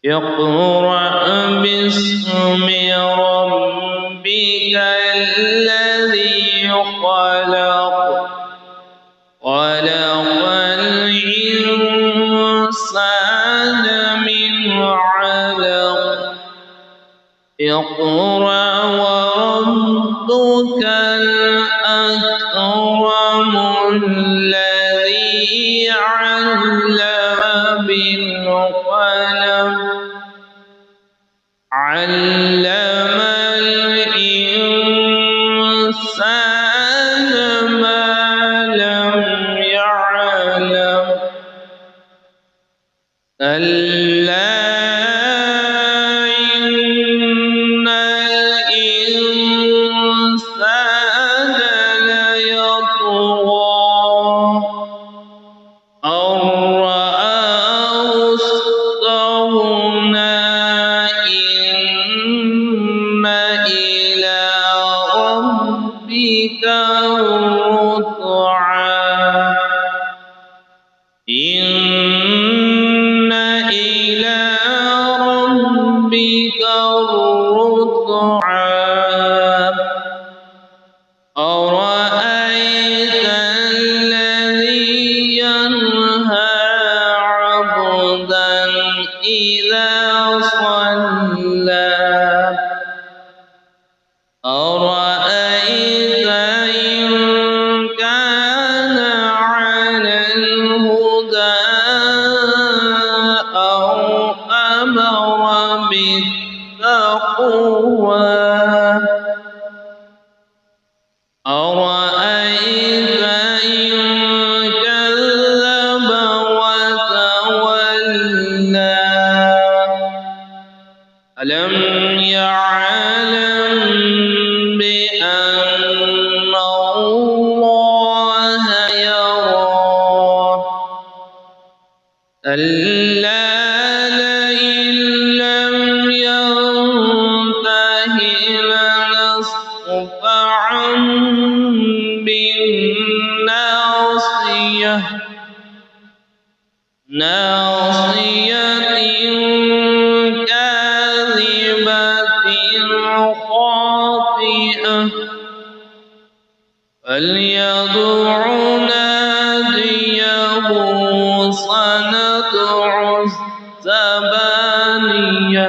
اقرأ باسم ربك الذي خلق الإنسان من علق اقرأ وربك الأكرم الذي علم بالقلم علم الإنسان ما لم يعلم كلا إن الإنسان ليطغى أن رآه استغنى إن إلى ربك الرجعى إن إلى ربك الرجعى أرأيت الذي ينهى عبدا إذا صلى أرأيت إن كان على الهدى أو أمر بالتقوى أرأيت إن كذب وتولى ألم يعلم بأن الله يرى كلا لئن لم ينته لنصفعا بالناصية كاذبة خاطئة فليدع ناديه سندع الزبانية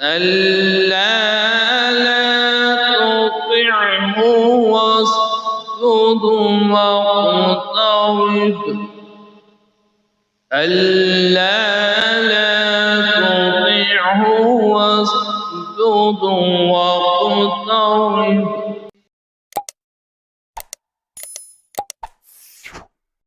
كلا لا تطعه واسجد واقترب كلا لا تطعه واسجد واقترب